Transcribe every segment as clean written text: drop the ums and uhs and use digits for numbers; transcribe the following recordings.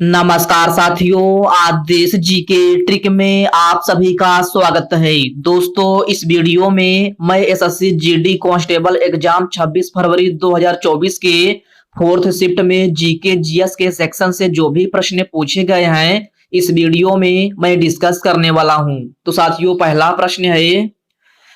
नमस्कार साथियों, आज देश जी के ट्रिक में आप सभी का स्वागत है। दोस्तों, इस वीडियो में मैं एसएससी जीडी कांस्टेबल एग्जाम 26 फरवरी 2024 के फोर्थ शिफ्ट में जीके जीएस के सेक्शन से जो भी प्रश्न पूछे गए हैं, इस वीडियो में मैं डिस्कस करने वाला हूं। तो साथियों, पहला प्रश्न है,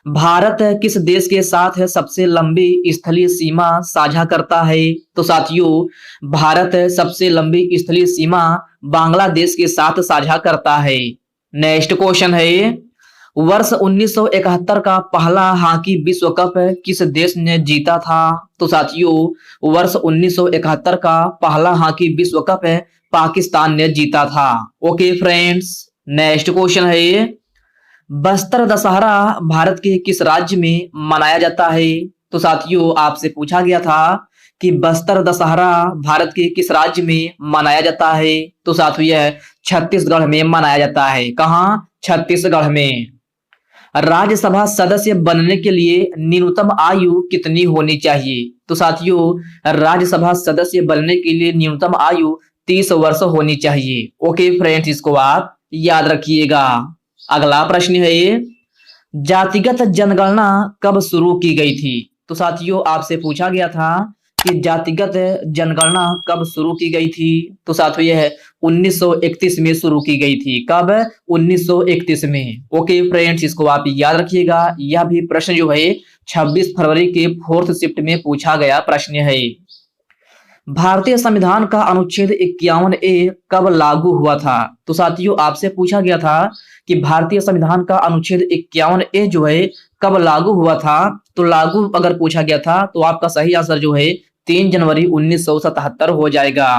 भारत किस देश के साथ सबसे लंबी स्थलीय सीमा साझा करता है? तो साथियों, भारत सबसे लंबी स्थलीय सीमा बांग्लादेश के साथ साझा करता है। नेक्स्ट क्वेश्चन है, वर्ष 1971 का पहला हॉकी विश्व कप किस देश ने जीता था? तो साथियों, वर्ष 1971 का पहला हॉकी विश्व कप पाकिस्तान ने जीता था। ओके फ्रेंड्स, नेक्स्ट क्वेश्चन है, बस्तर दशहरा भारत के किस राज्य में मनाया जाता है? तो साथियों, आपसे पूछा गया था कि बस्तर दशहरा भारत के किस राज्य में मनाया जाता है? तो साथियों, यह छत्तीसगढ़ में मनाया जाता है। कहाँ? छत्तीसगढ़ में। राज्यसभा सदस्य बनने के लिए न्यूनतम आयु कितनी होनी चाहिए? तो साथियों, राज्यसभा सदस्य बनने के लिए न्यूनतम आयु 30 वर्ष होनी चाहिए। ओके फ्रेंड्स, इसको आप याद रखिएगा। अगला प्रश्न है, जातिगत जनगणना कब शुरू की गई थी? तो साथियों, आपसे पूछा गया था कि जातिगत जनगणना कब शुरू की गई थी? तो साथियों, यह 1931 में शुरू की गई थी। कब? 1931 में। ओके फ्रेंड्स, इसको आप याद रखिएगा। यह भी प्रश्न जो है 26 फरवरी के फोर्थ शिफ्ट में पूछा गया प्रश्न है। भारतीय संविधान का अनुच्छेद 51A कब लागू हुआ था? तो साथियों, आपसे पूछा गया था कि भारतीय संविधान का अनुच्छेद 51A जो है कब लागू हुआ था। तो लागू अगर पूछा गया था तो आपका सही आंसर जो है 3 जनवरी 1977 हो जाएगा।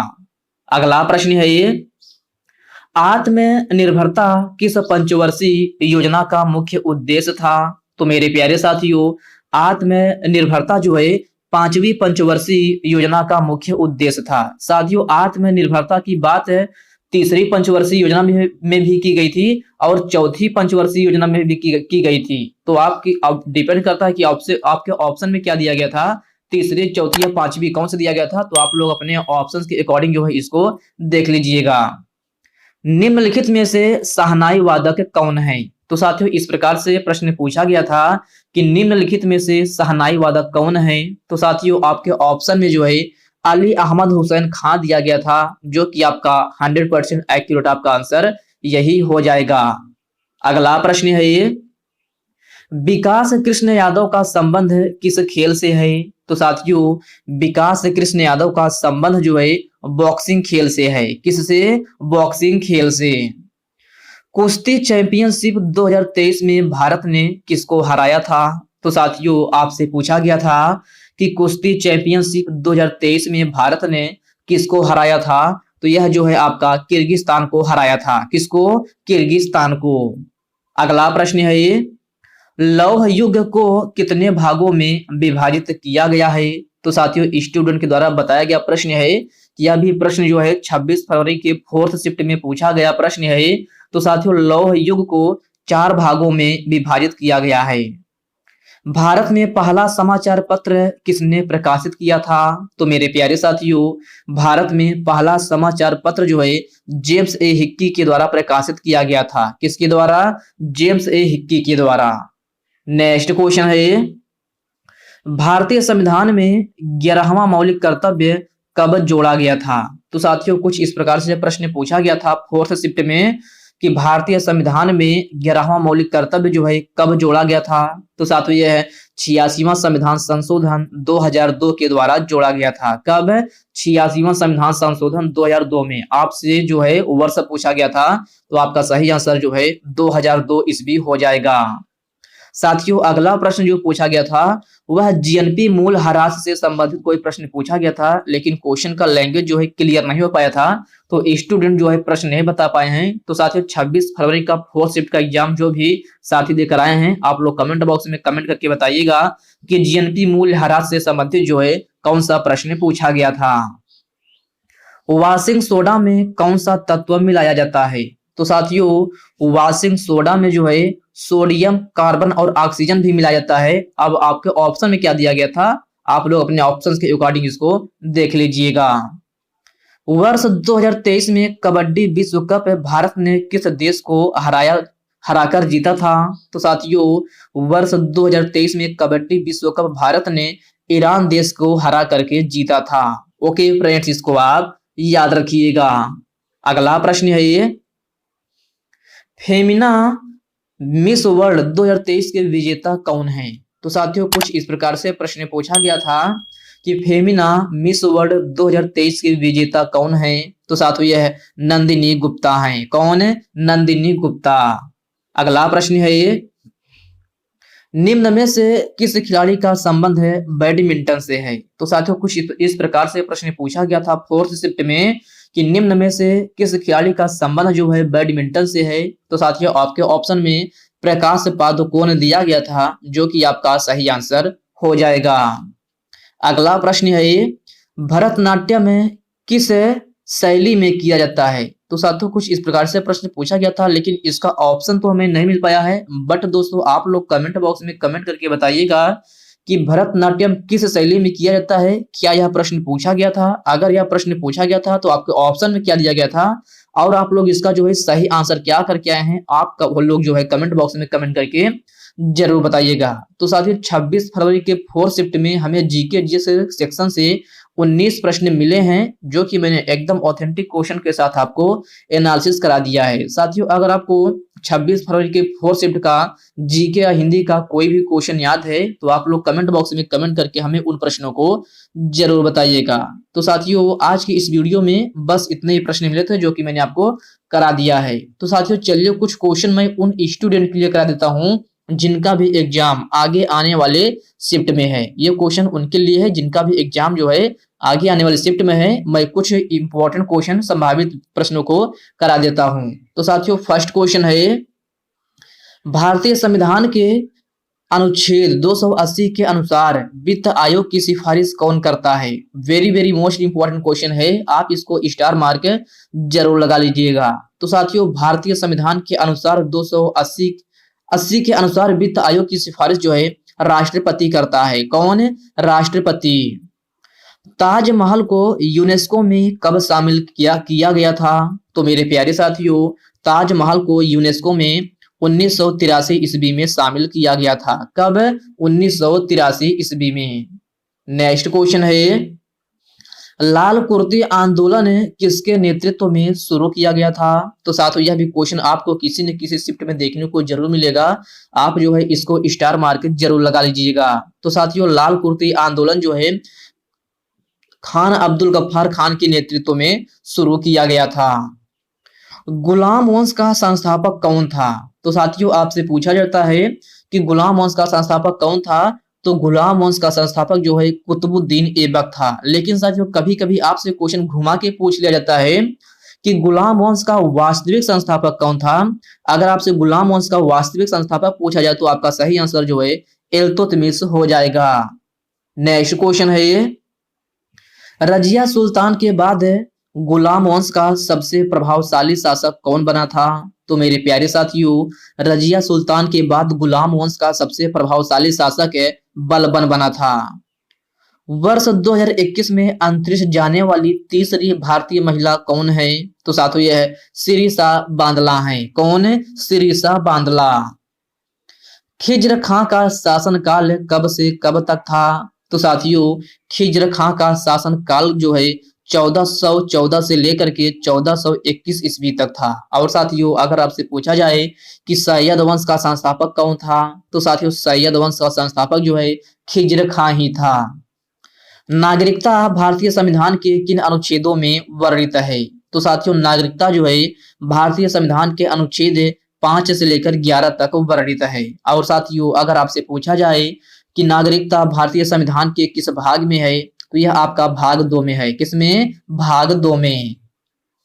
अगला प्रश्न है ये, आत्मनिर्भरता किस पंचवर्षीय योजना का मुख्य उद्देश्य था? तो मेरे प्यारे साथियों, आत्मनिर्भरता जो है 5वीं पंचवर्षीय योजना का मुख्य उद्देश्य था। साथियों, आत्मनिर्भरता की बात है तीसरी पंचवर्षीय योजना में भी की गई थी और चौथी पंचवर्षीय योजना में भी की गई थी। तो आपकी अब डिपेंड करता है कि आपके ऑप्शन में क्या दिया गया था, तीसरी, चौथी या पांचवी कौन सा दिया गया था। तो आप लोग अपने ऑप्शंस के अकॉर्डिंग जो है इसको देख लीजिएगा। निम्नलिखित में से शहनाई वादक कौन है? तो साथियों, इस प्रकार से प्रश्न पूछा गया था कि निम्नलिखित में से शहनाई वादक कौन है? तो साथियों, आपके ऑप्शन में जो है अली अहमद हुसैन खान दिया गया था, जो कि आपका 100% एक्यूरेट आपका आंसर यही हो जाएगा। अगला प्रश्न है ये, विकास कृष्ण यादव का संबंध किस खेल से है? तो साथियों, विकास कृष्ण यादव का संबंध जो है बॉक्सिंग खेल से है। किससे? बॉक्सिंग खेल से। कुश्ती चैंपियनशिप 2023 में भारत ने किसको हराया था? तो साथियों, आपसे पूछा गया था कि कुश्ती चैंपियनशिप 2023 में भारत ने किसको हराया था? तो यह जो है आपका किर्गिस्तान को हराया था। किसको? किर्गिस्तान को। अगला प्रश्न है ये, लौह युग को कितने भागों में विभाजित किया गया है? तो साथियों, स्टूडेंट के द्वारा बताया गया प्रश्न है। यह भी प्रश्न जो है 26 फरवरी के फोर्थ शिफ्ट में पूछा गया प्रश्न है। तो साथियों, लौह युग को 4 भागों में विभाजित किया गया है। भारत में पहला समाचार पत्र किसने प्रकाशित किया था? तो मेरे प्यारे साथियों, भारत में पहला समाचार पत्र जो है जेम्स ए हिक्की के द्वारा प्रकाशित किया गया था। किसके द्वारा? जेम्स ए हिक्की के द्वारा। नेक्स्ट क्वेश्चन है, भारतीय संविधान में 11वां मौलिक कर्तव्य कब जोड़ा गया था? तो साथियों, कुछ इस प्रकार से प्रश्न पूछा गया था फोर्थ शिफ्ट में कि भारतीय संविधान में 11वां मौलिक कर्तव्य जो है कब जोड़ा गया था? तो साथियों, यह है 86वां संविधान संशोधन 2002 के द्वारा जोड़ा गया था। कब? 86वां संविधान संशोधन 2002 में। आपसे जो है वर्ष पूछा गया था, तो आपका सही आंसर जो है 2002 ईस्वी हो जाएगा। साथियों, अगला प्रश्न जो पूछा गया था वह जीएनपी मूल ह्रास से संबंधित कोई प्रश्न पूछा गया था, लेकिन क्वेश्चन का लैंग्वेज जो है क्लियर नहीं हो पाया था, तो स्टूडेंट जो है प्रश्न नहीं बता पाए हैं। तो साथियों, 26 फरवरी का फोर्थ शिफ्ट का एग्जाम जो भी साथी देकर आए हैं, आप लोग कमेंट बॉक्स में कमेंट करके बताइएगा कि जीएनपी मूल ह्रास से संबंधित जो है कौन सा प्रश्न पूछा गया था। वॉशिंग सोडा में कौन सा तत्व मिलाया जाता है? तो साथियों, वॉशिंग सोडा में जो है सोडियम, कार्बन और ऑक्सीजन भी मिलाया जाता है। अब आपके ऑप्शन में क्या दिया गया था, आप लोग अपने ऑप्शंस के अकॉर्डिंग इसको देख लीजिएगा। वर्ष 2023 में कबड्डी विश्व कप भारत ने किस देश को हराकर जीता था? तो साथियों, वर्ष 2023 में कबड्डी विश्व कप भारत ने ईरान देश को हरा करके जीता था। ओके फ्रेंड्स, इसको आप याद रखिएगा। अगला प्रश्न है ये, फेमिना मिस वर्ल्ड 2023 के विजेता कौन है? तो साथियों, कुछ इस प्रकार से प्रश्न पूछा गया था कि फेमिना मिस वर्ल्ड 2023 के विजेता कौन है? तो साथियों, यह नंदिनी गुप्ता है। कौन है? नंदिनी गुप्ता। अगला प्रश्न है ये, निम्न में से किस खिलाड़ी का संबंध है बैडमिंटन से है? तो साथियों, कुछ इस प्रकार से प्रश्न पूछा गया था फोर्थ शिफ्ट में कि निम्न में से किस खिलाड़ी का संबंध जो है बैडमिंटन से है? तो साथियों, आपके ऑप्शन में प्रकाश पादुकोण दिया गया था, जो कि आपका सही आंसर हो जाएगा। अगला प्रश्न है ये, भरतनाट्यम में किस शैली में किया जाता है? तो साथियों, कुछ इस प्रकार से प्रश्न पूछा गया था, लेकिन इसका ऑप्शन तो हमें नहीं मिल पाया है। बट दोस्तों, आप लोग कमेंट बॉक्स में कमेंट करके बताइएगा कि भरतनाट्यम किस शैली में किया जाता है। क्या यह प्रश्न पूछा गया था? अगर यह प्रश्न पूछा गया था तो आपके ऑप्शन में क्या दिया गया था और आप लोग इसका जो है सही आंसर क्या करके आए हैं, आप वो लोग जो है कमेंट बॉक्स में कमेंट करके जरूर बताइएगा। तो साथियों, 26 फरवरी के फोर्थ शिफ्ट में हमें जीके जीएस सेक्शन से 19 प्रश्न मिले हैं, जो कि मैंने एकदम ऑथेंटिक क्वेश्चन के साथ आपको एनालिसिस करा दिया है। साथियों, अगर आपको 26 फरवरी के फोर्थ शिफ्ट का जीके या हिंदी का कोई भी क्वेश्चन याद है तो आप लोग कमेंट बॉक्स में कमेंट करके हमें उन प्रश्नों को जरूर बताइएगा। तो साथियों, आज की इस वीडियो में बस इतने ही प्रश्न मिले थे, जो कि मैंने आपको करा दिया है। तो साथियों, चलिए कुछ क्वेश्चन मैं उन स्टूडेंट के लिए करा देता हूँ जिनका भी एग्जाम आगे आने वाले शिफ्ट में है। ये क्वेश्चन उनके लिए है जिनका भी एग्जाम जो है आगे आने वाले शिफ्ट में है। मैं कुछ इंपॉर्टेंट क्वेश्चन, संभावित प्रश्नों को करा देता हूं। तो साथियों, फर्स्ट क्वेश्चन है, भारतीय संविधान के अनुच्छेद 280 के अनुसार वित्त आयोग की सिफारिश कौन करता है? Very very most important question है, आप इसको स्टार मार्क जरूर लगा लीजिएगा। तो साथियों, भारतीय संविधान के अनुसार 280 के अनुसार वित्त आयोग की सिफारिश जो है राष्ट्रपति करता है। कौन? राष्ट्रपति। ताजमहल को यूनेस्को में कब शामिल किया गया था? तो मेरे प्यारे साथियों, ताजमहल को यूनेस्को में 1983 ईस्वी में शामिल किया गया था। कब? 1983 ईस्वी में। नेक्स्ट क्वेश्चन है, लाल कुर्ती आंदोलन किसके नेतृत्व में शुरू किया गया था? तो साथियों, यह भी क्वेश्चन आपको किसी न किसी शिफ्ट में देखने को जरूर मिलेगा। आप जो है इसको स्टार मार्क जरूर लगा लीजिएगा। तो साथियों, लाल कुर्ती आंदोलन जो है खान अब्दुल गफ्फार खान के नेतृत्व में शुरू किया गया था। गुलाम वंश का संस्थापक कौन था? तो साथियों, आपसे पूछा जाता है कि गुलाम वंश का संस्थापक कौन था? तो गुलाम वंश का संस्थापक जो है कुतुबुद्दीन ऐबक था। लेकिन साथियों, कभी कभी आपसे क्वेश्चन घुमा के पूछ लिया जाता है कि गुलाम वंश का वास्तविक संस्थापक कौन था। अगर आपसे गुलाम वंश का वास्तविक संस्थापक पूछा जाए तो आपका सही आंसर जो है इल्तुतमिश हो जाएगा। नेक्स्ट क्वेश्चन है ये, रजिया सुल्तान के बाद गुलाम वंश का सबसे प्रभावशाली शासक कौन बना था? तो मेरे प्यारे साथियों, रजिया सुल्तान के बाद गुलाम वंश का सबसे प्रभावशाली शासक बलबन बना था। वर्ष 2021 में अंतरिक्ष जाने वाली तीसरी भारतीय महिला कौन है? तो साथियों, यह सिरिसा बांदला है। कौन? सिरिसा बांदला। खिज्र खां का शासनकाल कब से कब तक था? तो साथियों, खिज्र खां का शासनकाल जो है 1414 से लेकर के 1421 ईस्वी तक था। और साथियों, अगर आपसे पूछा जाए कि सैयद वंश का संस्थापक कौन था? तो साथियों, सैयद वंश का संस्थापक जो है खिज्र खां ही था। नागरिकता भारतीय संविधान के किन अनुच्छेदों में वर्णित है? तो साथियों, नागरिकता जो है भारतीय संविधान के अनुच्छेद 5 से लेकर 11 तक वर्णित है। और साथियों, अगर आपसे पूछा जाए कि नागरिकता भारतीय संविधान के किस भाग में है, तो यह आपका भाग 2 में है। किसमें? भाग 2 में।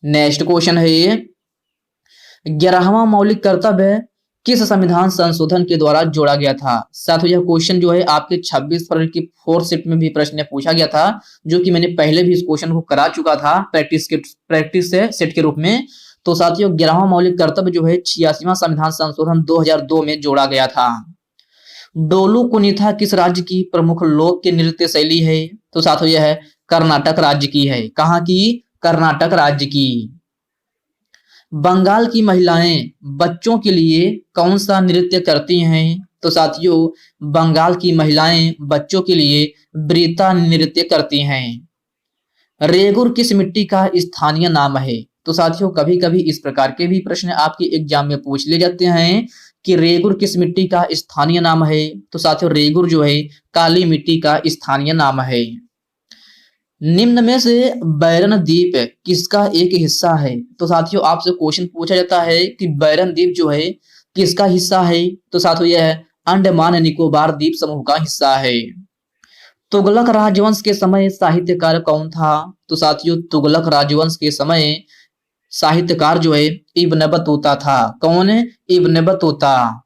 नेक्स्ट क्वेश्चन है, 11वां मौलिक कर्तव्य किस संविधान संशोधन के द्वारा जोड़ा गया था? साथियों, यह क्वेश्चन जो है आपके 26 फरवरी की फोर्थ शिफ्ट में भी प्रश्न पूछा गया था, जो कि मैंने पहले भी इस क्वेश्चन को करा चुका था प्रैक्टिस से सेट के रूप में। तो साथियों, 11वां मौलिक कर्तव्य जो है 86वां संविधान संशोधन 2002 में जोड़ा गया था। डोलू कुनीथा किस राज्य की प्रमुख लोक नृत्य शैली है? तो साथियों, यह कर्नाटक राज्य की है। कहाँ की? कर्नाटक राज्य की। बंगाल की महिलाएं बच्चों के लिए कौन सा नृत्य करती हैं? तो साथियों, बंगाल की महिलाएं बच्चों के लिए ब्रीता नृत्य करती हैं। रेगुर किस मिट्टी का स्थानीय नाम है? तो साथियों, कभी कभी इस प्रकार के भी प्रश्न आपके एग्जाम में पूछ ले जाते हैं कि रेगुर किस मिट्टी का स्थानीय नाम है। तो साथियों, रेगुर जो है काली मिट्टी का स्थानीय नाम है। निम्न में से बैरन द्वीप किसका एक हिस्सा है? तो साथियों, आपसे क्वेश्चन पूछा जाता है कि बैरन द्वीप जो है किसका हिस्सा है? तो साथियों, यह अंडमान निकोबार द्वीप समूह का हिस्सा है। तुगलक राजवंश के समय साहित्यकार कौन था? तो साथियों, तुगलक राजवंश के समय साहित्यकार जो है इब्न बतूता था। कौन है? Ibn Battuta.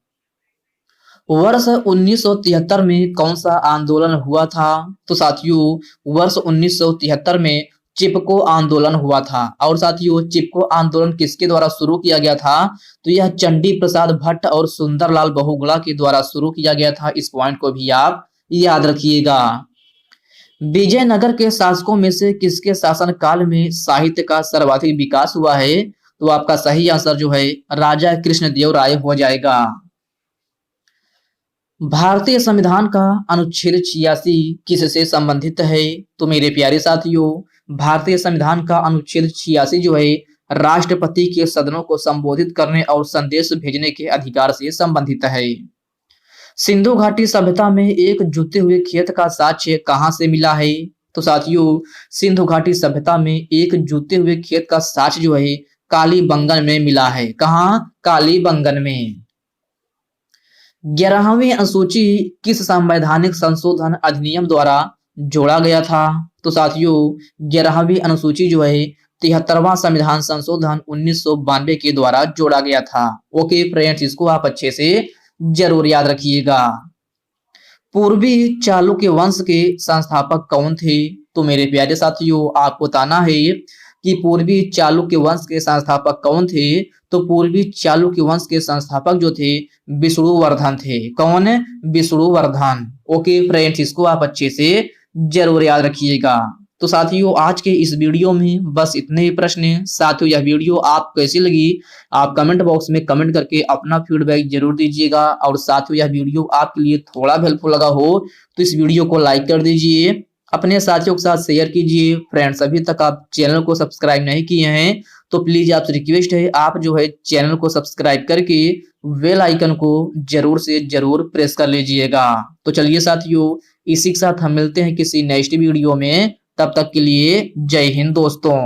वर्ष 1973 में कौन सा आंदोलन हुआ था? तो साथियों, वर्ष 1973 में चिपको आंदोलन हुआ था। और साथियों, चिपको आंदोलन किसके द्वारा शुरू किया गया था? तो यह चंडी प्रसाद भट्ट और सुंदरलाल बहुगुणा के द्वारा शुरू किया गया था। इस पॉइंट को भी आप याद रखिएगा। विजयनगर के शासकों में से किसके शासन काल में साहित्य का सर्वाधिक विकास हुआ है? तो आपका सही आंसर जो है राजा कृष्णदेवराय हो जाएगा। भारतीय संविधान का अनुच्छेद 86 किससे संबंधित है? तो मेरे प्यारे साथियों, भारतीय संविधान का अनुच्छेद 86 जो है राष्ट्रपति के सदनों को संबोधित करने और संदेश भेजने के अधिकार से संबंधित है। सिंधु घाटी सभ्यता में एक जुते हुए खेत का साक्ष्य कहां से मिला है? तो साथियों, सिंधु घाटी सभ्यता में एक जुते हुए खेत का साक्ष्य जो है कालीबंगन में मिला है। कहां? कालीबंगन में। 11वीं अनुसूची किस संवैधानिक संशोधन अधिनियम द्वारा जोड़ा गया था? तो साथियों, 11वीं अनुसूची जो है 73वां संविधान संशोधन 1992 के द्वारा जोड़ा गया था। ओके फ्रेंड्स, इसको आप अच्छे से जरूर याद रखिएगा। पूर्वी चालुक्य वंश के संस्थापक कौन थे? तो मेरे प्यारे साथियों, आपको बताना है कि पूर्वी चालुक्य वंश के संस्थापक कौन थे? तो पूर्वी चालुक्य वंश के संस्थापक जो थे विष्णुवर्धन थे। कौन? विष्णुवर्धन। ओके फ्रेंड्स, इसको आप अच्छे से जरूर याद रखिएगा। तो साथियों, आज के इस वीडियो में बस इतने ही प्रश्न हैं। साथियों, यह वीडियो आप कैसी लगी आप कमेंट बॉक्स में कमेंट करके अपना फीडबैक जरूर दीजिएगा। और साथियों, यह वीडियो आपके लिए थोड़ा हेल्पफुल लगा हो तो इस वीडियो को लाइक कर दीजिए, अपने साथियों के साथ शेयर कीजिए। फ्रेंड्स, अभी तक आप चैनल को सब्सक्राइब नहीं किए हैं तो प्लीज आपसे रिक्वेस्ट है आप जो है चैनल को सब्सक्राइब करके बेल आइकन को जरूर से जरूर प्रेस कर लीजिएगा। तो चलिए साथियों, इसी के साथ हम मिलते हैं किसी नेक्स्ट वीडियो में। तब तक के लिए जय हिंद दोस्तों।